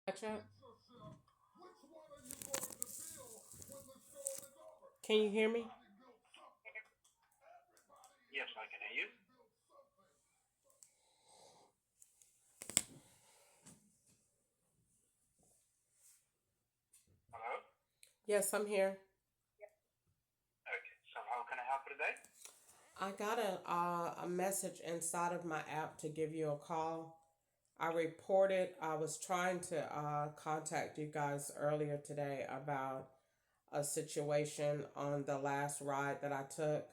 Gotcha. Can you hear me? Yes, I can hear you. Hello? Yes, I'm here. Okay, so how can I help you today? I got a message inside of my app to give you a call. I was trying to contact you guys earlier today about a situation on the last ride that I took.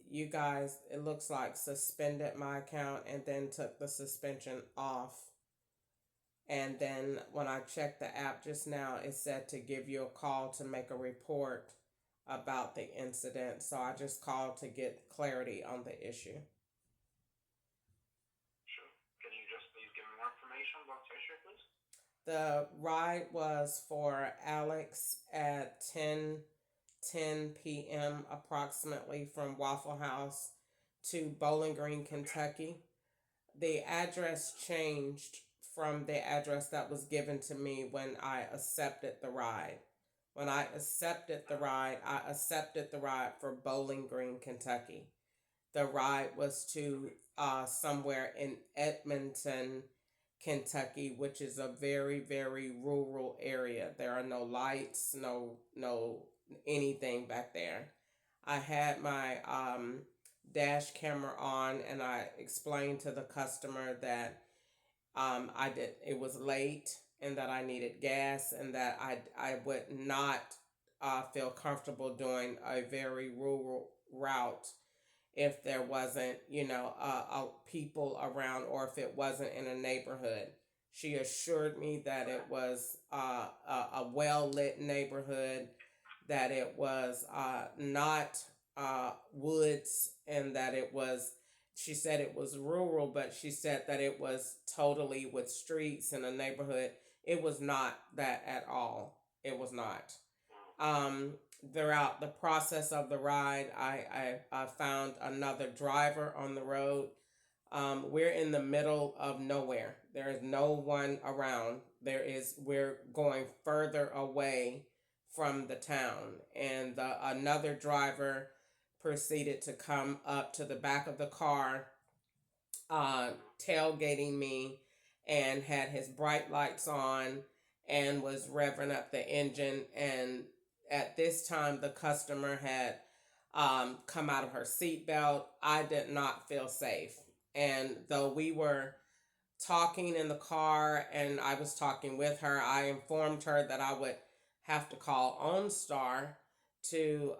You guys, it looks like suspended my account and then took the suspension off. And then when I checked the app just now, it said to give you a call to make a report about the incident. So I just called to get clarity on the issue. Sure. Can you just please give me more information about the issue, please? The ride was for Alex at 10 p.m. approximately from Waffle House to Bowling Green, Okay. Kentucky. The address changed from the address that was given to me when I accepted the ride. When I accepted the ride for Bowling Green, Kentucky. The ride was to somewhere in Edmonton, Kentucky, which is a very, very rural area. There are no lights, no anything back there. I had my dash camera on, and I explained to the customer that I did it was late and that I needed gas and that I would not feel comfortable doing a very rural route if there wasn't, people around or if it wasn't in a neighborhood. She assured me that it was a well lit neighborhood, that it was not woods, and that it was, she said it was rural, but she said that it was totally with streets in a neighborhood. It was not that at all. It was not. Um, Throughout the process of the ride, I found another driver on the road. We're in the middle of nowhere. There is no one around. We're going further away from the town, and another driver proceeded to come up to the back of the car, uh, tailgating me, and had his bright lights on and was revving up the engine. And at this time, the customer had come out of her seatbelt. I did not feel safe. And though we were talking in the car and I was talking with her, I informed her that I would have to call OnStar to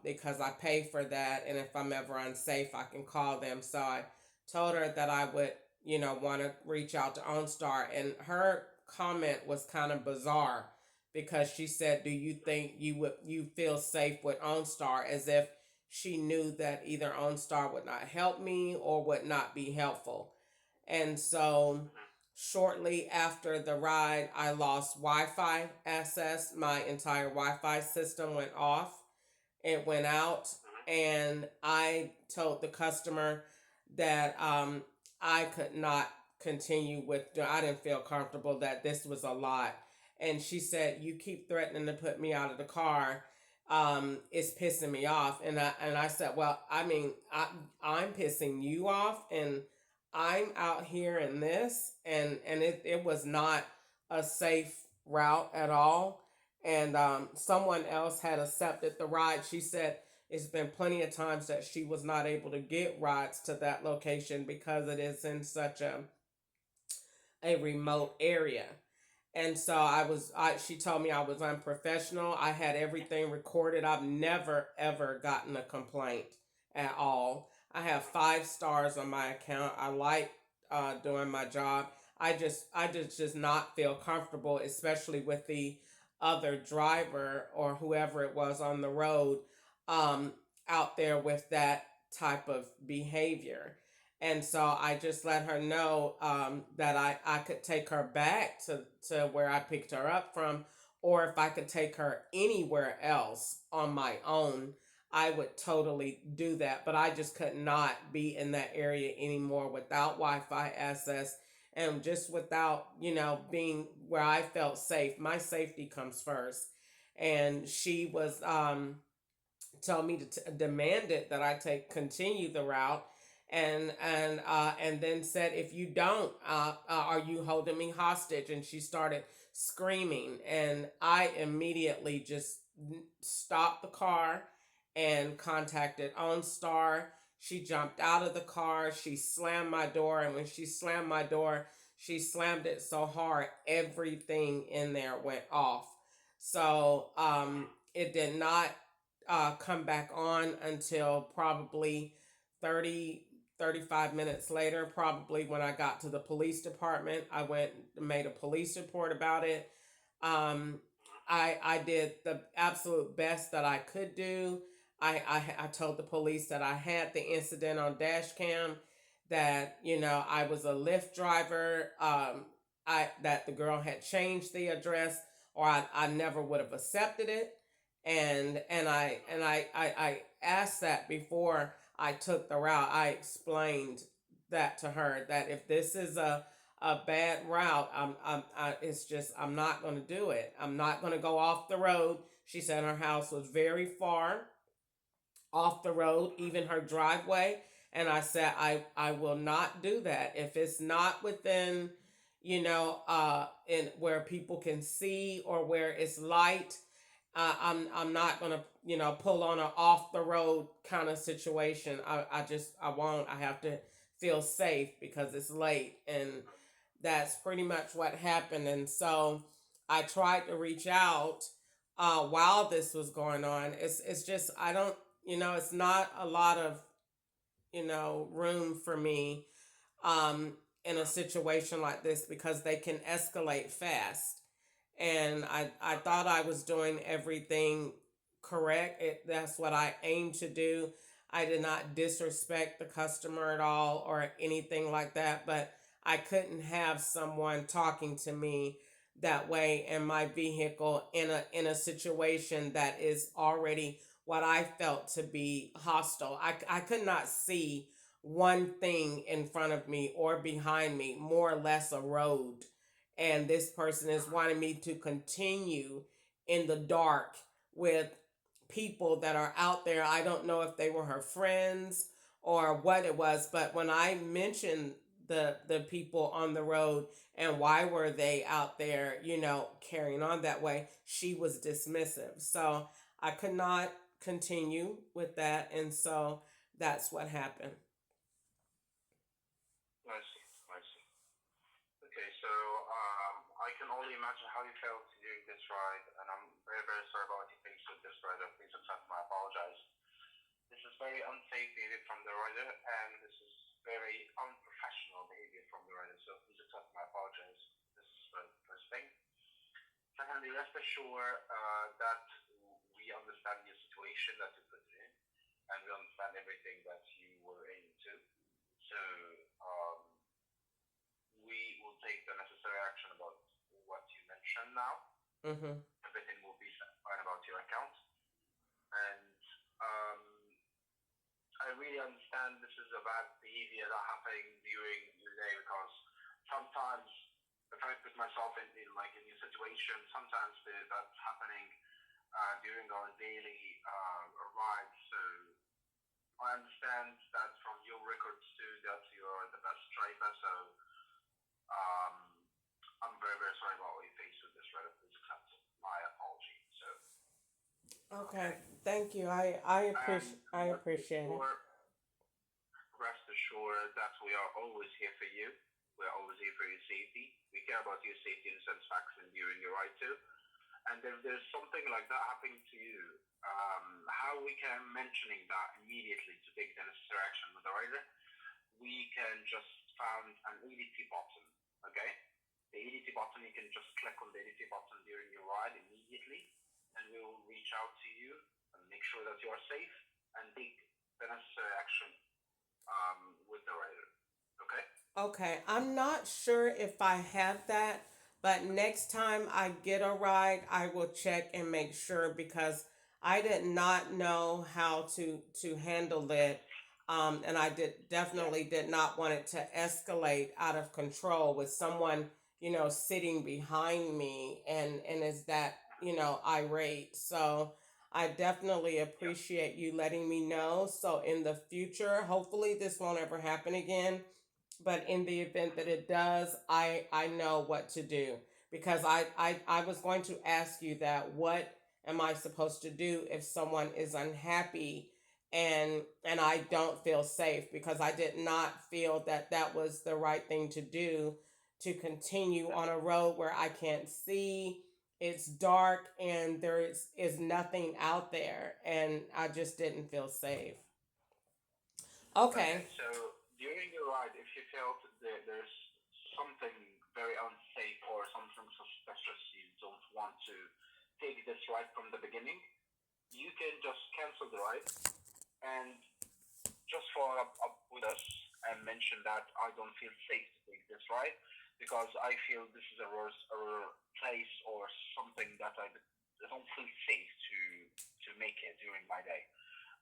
because I pay for that, and if I'm ever unsafe I can call them. So I told her that I would, want to reach out to OnStar, and her comment was kind of bizarre because she said, "Do you think you feel safe with OnStar?" As if she knew that either OnStar would not help me or would not be helpful. And so shortly after the ride, I lost Wi Fi access. My entire Wi Fi system went off, it went out, and I told the customer that I could not continue with, I didn't feel comfortable, that this was a lot. And she said, "You keep threatening to put me out of the car. It's pissing me off." And I said, "Well, I mean, I'm pissing you off, and I'm out here in this," and it was not a safe route at all. And someone else had accepted the ride. She said it's been plenty of times that she was not able to get rides to that location because it is in such a remote area. And so she told me I was unprofessional. I had everything recorded. I've never ever gotten a complaint at all. I have 5 stars on my account. I like doing my job. I just not feel comfortable, especially with the other driver or whoever it was on the road, um, out there with that type of behavior. And so I just let her know that I could take her back to where I picked her up from, or if I could take her anywhere else on my own, I would totally do that. But I just could not be in that area anymore without Wi Fi access and just without, being where I felt safe. My safety comes first. And she was told me to demanded that I continue the route, and then said, if you don't, are you holding me hostage? And she started screaming, and I immediately just stopped the car and contacted OnStar. She jumped out of the car. She slammed my door, and when she slammed my door, she slammed it so hard everything in there went off. So it did not come back on until probably 30, 35 minutes later. Probably when I got to the police department, I went and made a police report about it. um, I did the absolute best that I could do. I told the police that I had the incident on dash cam, that I was a Lyft driver, I that the girl had changed the address, or I never would have accepted it. And I asked that before I took the route. I explained that to her, that if this is a bad route, it's just, I'm not going to do it. I'm not going to go off the road. She said her house was very far off the road, even her driveway. And I said, I will not do that. If it's not within, in where people can see, or where it's light, I'm not gonna, pull on an off the road kind of situation. I won't. I have to feel safe because it's late, and that's pretty much what happened. And so I tried to reach out while this was going on. It's just, I don't, it's not a lot of, room for me um, in a situation like this, because they can escalate fast. And I thought I was doing everything correct. That's what I aim to do. I did not disrespect the customer at all or anything like that, but I couldn't have someone talking to me that way in my vehicle, in a situation that is already what I felt to be hostile. I could not see one thing in front of me or behind me, more or less a road. And this person is wanting me to continue in the dark with people that are out there. I don't know if they were her friends or what it was, but when I mentioned the people on the road and why were they out there, carrying on that way, she was dismissive. So I could not continue with that, and so that's what happened. I see. I see. Okay, so I can only imagine how you felt during this ride, and I'm very, very sorry about what you faced with this rider. Please accept my apologize. This is very unsafe behavior from the rider, and this is very unprofessional behavior from the rider. So please accept my apologies. This is the first thing. Secondly, rest assured that we understand your situation that you put in, and we understand everything that you were into. So um, we will take the necessary action about what you mentioned now. Mm-hmm. Everything will be fine about your account. And um, I really understand this is a bad behavior that happening during your day, because sometimes if I put myself in like a new situation, sometimes that's happening during our daily ride. So I understand that from your records too that you're the best driver. So um, I'm very, very sorry about what you faced with this ride. Please accept my apology. So Okay, okay. thank you. I And appreciate I rest appreciate it. assured, rest assured that we are always here for you. We are always here for your safety. We care about your safety and satisfaction during your ride too. And if there's something like that happening to you, how we can mentioning that immediately to take the necessary action with the rider, we can just found an EDT button. Okay, the EDT button, you can just click on the EDT button during your ride immediately, and we will reach out to you and make sure that you are safe and take the necessary action with the rider. Okay. Okay, I'm not sure if I have that, but next time I get a ride, I will check and make sure, because I did not know how to handle it And I definitely did not want it to escalate out of control with someone, sitting behind me and is that, irate. So I definitely Yeah. appreciate you letting me know. So in the future, hopefully this won't ever happen again. But in the event that it does, I know what to do, because I was going to ask you that. What am I supposed to do if someone is unhappy and I don't feel safe? Because I did not feel that that was the right thing to do, to continue on a road where I can't see, it's dark, and there is nothing out there, and I just didn't feel safe. Okay, Okay. so during the ride, if you felt that there's something very unsafe or something suspicious, you don't want to take this ride from the beginning, you can just cancel the ride and just follow up with us and mention that I don't feel safe to take this ride because I feel this is a place or something that I don't feel safe to make it during my day.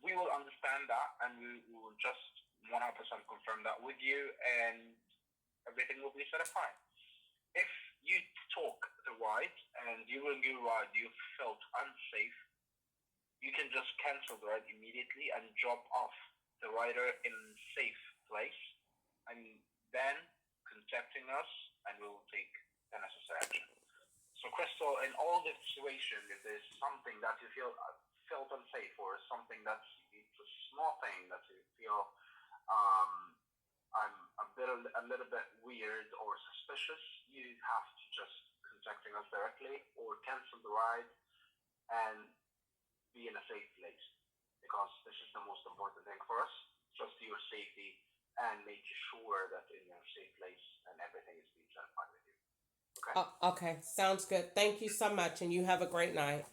We will understand that and we will just 100% confirm that with you and everything will be set up fine. If you took the ride and during your ride you felt unsafe, you can just cancel the ride immediately and drop off the rider in a safe place and then contacting us and we will take the necessary action. So, Crystal, in all the situation, if there's something that you felt unsafe or something that's it's a small thing that you feel um, I'm a little bit weird or suspicious, you have to just contacting us directly or cancel the ride and be in a safe place because this is the most important thing for us, just your safety and make sure that in your safe place and everything is being clarified with you. Okay? Okay, sounds good. Thank you so much, and you have a great night.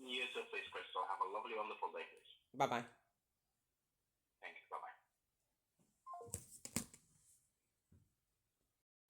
You too, please, Crystal. Have a lovely, wonderful day, please. Bye bye.